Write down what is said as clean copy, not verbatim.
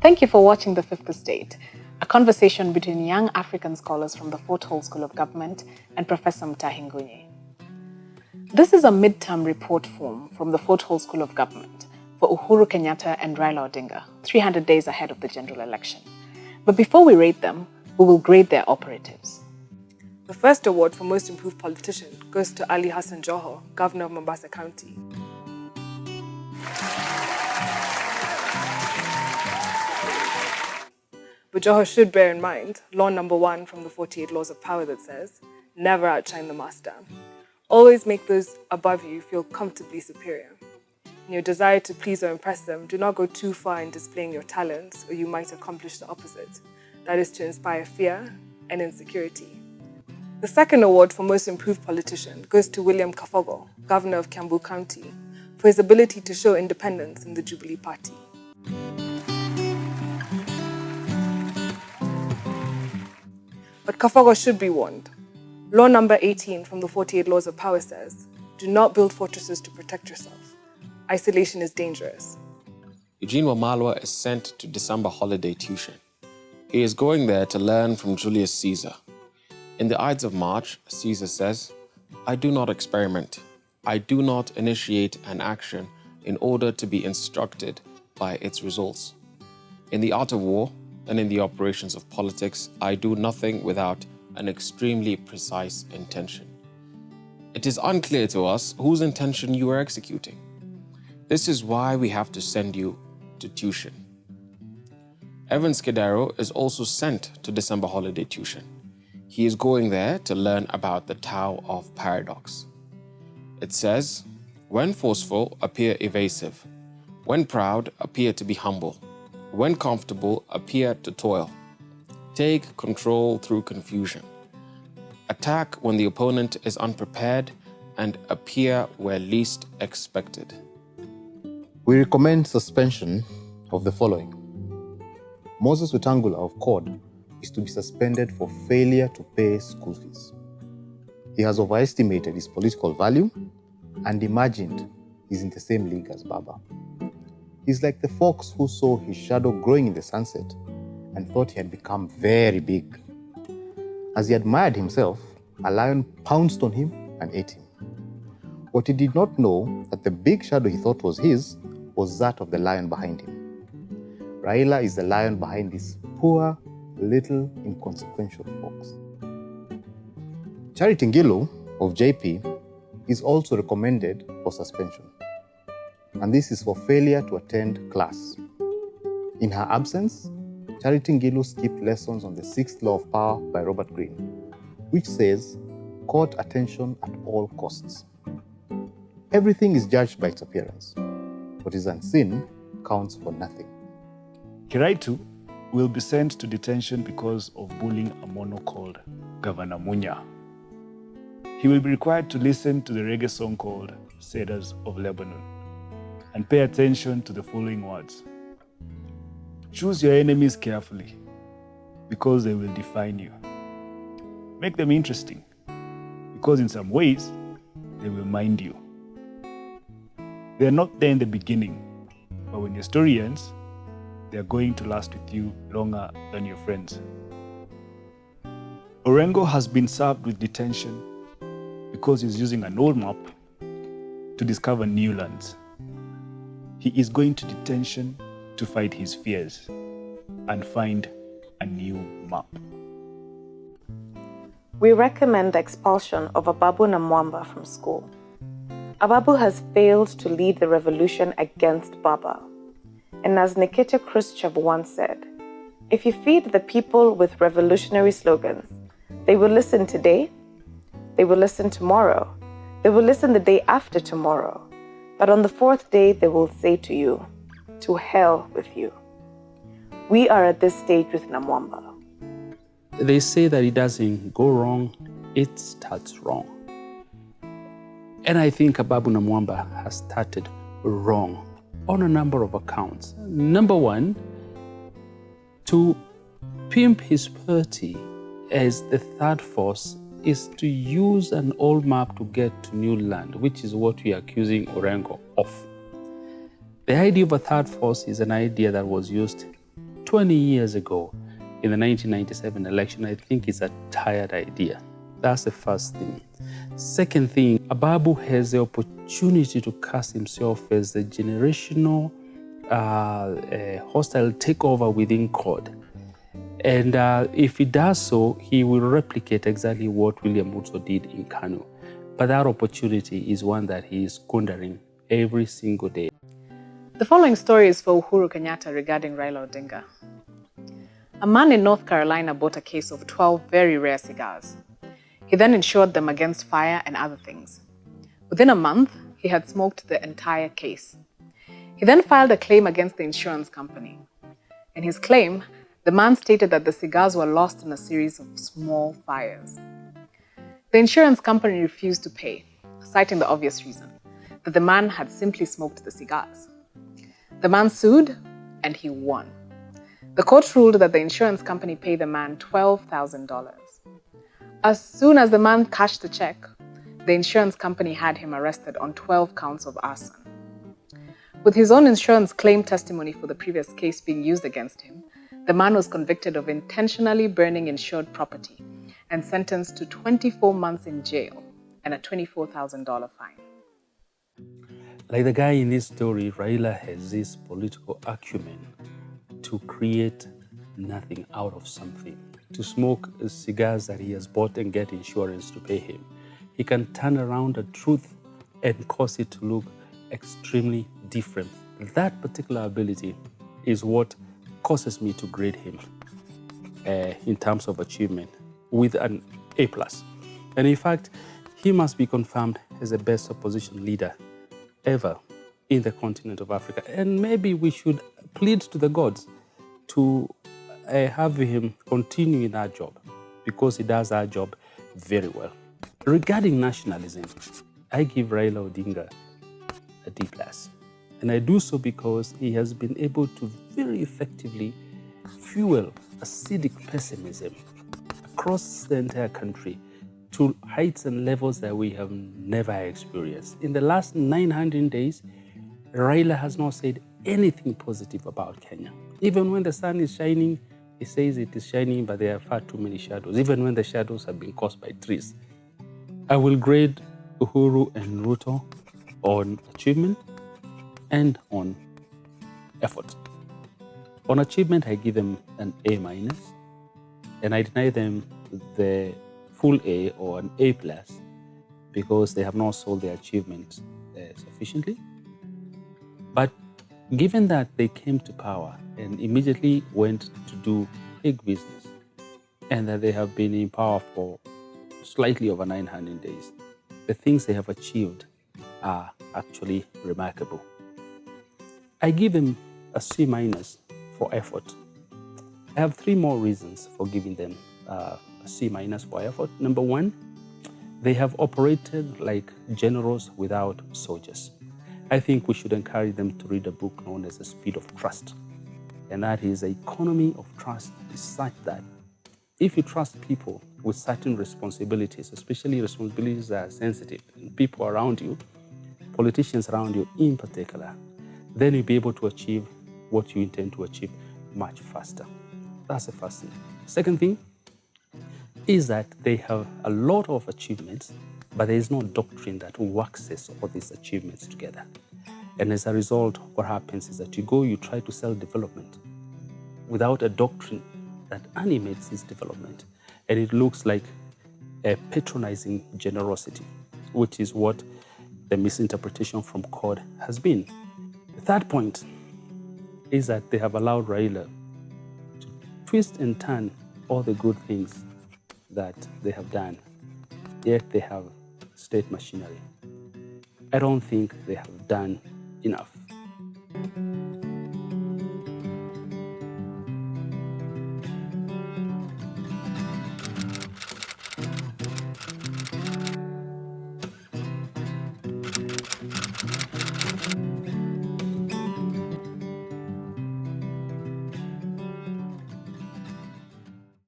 Thank you for watching The Fifth Estate, a conversation between young African scholars from the Fort Hall School of Government and Professor Mutahi Ngunyi. This is a midterm report form from the Fort Hall School of Government for Uhuru Kenyatta and Raila Odinga, 300 days ahead of the general election. But before we rate them, we will grade their operatives. The first award for Most Improved Politician goes to Ali Hassan Joho, Governor of Mombasa County. But Joho should bear in mind law number 1 from the 48 Laws of Power that says, never outshine the master. Always make those above you feel comfortably superior. In your desire to please or impress them, do not go too far in displaying your talents, or you might accomplish the opposite. That is to inspire fear and insecurity. The second award for Most Improved Politician goes to William Kafogo, Governor of Kiambu County, for his ability to show independence in the Jubilee Party. But Kafogo should be warned. Law number 18 from the 48 Laws of Power says, do not build fortresses to protect yourself. Isolation is dangerous. Eugene Wamalwa is sent to December holiday tuition. He is going there to learn from Julius Caesar. In the Ides of March, Caesar says, I do not experiment. I do not initiate an action in order to be instructed by its results. In the art of war and in the operations of politics, I do nothing without an extremely precise intention. It is unclear to us whose intention you are executing. This is why we have to send you to tuition. Evan Skedero is also sent to December holiday tuition. He is going there to learn about the Tao of Paradox. It says, when forceful, appear evasive. When proud, appear to be humble. When comfortable, appear to toil. Take control through confusion. Attack when the opponent is unprepared and appear where least expected. We recommend suspension of the following. Moses Wetangula of CORD is to be suspended for failure to pay school fees. He has overestimated his political value and imagined he's in the same league as Baba. He's like the fox who saw his shadow growing in the sunset and thought he had become very big. As he admired himself, a lion pounced on him and ate him. What he did not know that the big shadow he thought was his was that of the lion behind him. Raila is the lion behind this poor, little, inconsequential fox. Charity Ngilu of JP is also recommended for suspension. And this is for failure to attend class. In her absence, Charity Ngilu skipped lessons on the 6th Law of Power by Robert Greene, which says, court attention at all costs. Everything is judged by its appearance. What is unseen counts for nothing. Kiraitu will be sent to detention because of bullying a mono called Governor Munya. He will be required to listen to the reggae song called Cedars of Lebanon and pay attention to the following words. Choose your enemies carefully because they will define you. Make them interesting because in some ways they will mind you. They are not there in the beginning, but when your story ends, they are going to last with you longer than your friends. Orengo has been served with detention because he's using an old map to discover new lands. He is going to detention to fight his fears and find a new map. We recommend the expulsion of Ababu Namwamba from school. Ababu has failed to lead the revolution against Baba. And as Nikita Khrushchev once said, if you feed the people with revolutionary slogans, they will listen today, they will listen tomorrow, they will listen the day after tomorrow, but on the 4th day they will say to you, to hell with you. We are at this stage with Namwamba. They say that it doesn't go wrong, it starts wrong. And I think Ababu Namwamba has started wrong on a number of accounts. Number one, to pimp his party as the third force is to use an old map to get to new land, which is what we are accusing Orengo of. The idea of a third force is an idea that was used 20 years ago in the 1997 election, I think is a tired idea. That's the first thing. Second thing, Ababu has the opportunity to cast himself as the generational hostile takeover within CORD. And if he does so, he will replicate exactly what William Ruto did in Kano. But that opportunity is one that he is squandering every single day. The following story is for Uhuru Kenyatta regarding Raila Odinga. A man in North Carolina bought a case of 12 very rare cigars. He then insured them against fire and other things. Within a month, he had smoked the entire case. He then filed a claim against the insurance company. In his claim, the man stated that the cigars were lost in a series of small fires. The insurance company refused to pay, citing the obvious reason, that the man had simply smoked the cigars. The man sued, and he won. The court ruled that the insurance company pay the man $12,000. As soon as the man cashed the check, the insurance company had him arrested on 12 counts of arson. With his own insurance claim testimony for the previous case being used against him, the man was convicted of intentionally burning insured property and sentenced to 24 months in jail and a $24,000 fine. Like the guy in this story, Raila has this political acumen to create nothing out of something, to smoke cigars that he has bought and get insurance to pay him. He can turn around the truth and cause it to look extremely different. That particular ability is what causes me to grade him in terms of achievement with an A+. And in fact, he must be confirmed as the best opposition leader ever in the continent of Africa. And maybe we should plead to the gods to have him continue in that job, because he does that job very well. Regarding nationalism, I give Raila Odinga a D+. And I do so because he has been able to very effectively fuel acidic pessimism across the entire country to heights and levels that we have never experienced. In the last 900 days, Raila has not said anything positive about Kenya. Even when the sun is shining, he says it is shining, but there are far too many shadows, even when the shadows have been caused by trees. I will grade Uhuru and Ruto on achievement and on effort. On achievement, I give them an A-, and I deny them the full A or an A+, because they have not sold their achievement sufficiently. But given that they came to power and immediately went to do big business, and that they have been in power for slightly over 900 days, the things they have achieved are actually remarkable. I give them a C- for effort. I have 3 more reasons for giving them a C- for effort. Number 1, they have operated like generals without soldiers. I think we should encourage them to read a book known as The Speed of Trust. And that is, the economy of trust is such that if you trust people with certain responsibilities, especially responsibilities that are sensitive, and people around you, politicians around you in particular, then you'll be able to achieve what you intend to achieve much faster. That's the first thing. Second thing is that they have a lot of achievements, but there is no doctrine that waxes all these achievements together. And as a result, what happens is that you try to sell development without a doctrine that animates this development. And it looks like a patronizing generosity, which is what the misinterpretation from CORD has been. The third point is that they have allowed Raila to twist and turn all the good things that they have done, yet they have state machinery. I don't think they have done enough.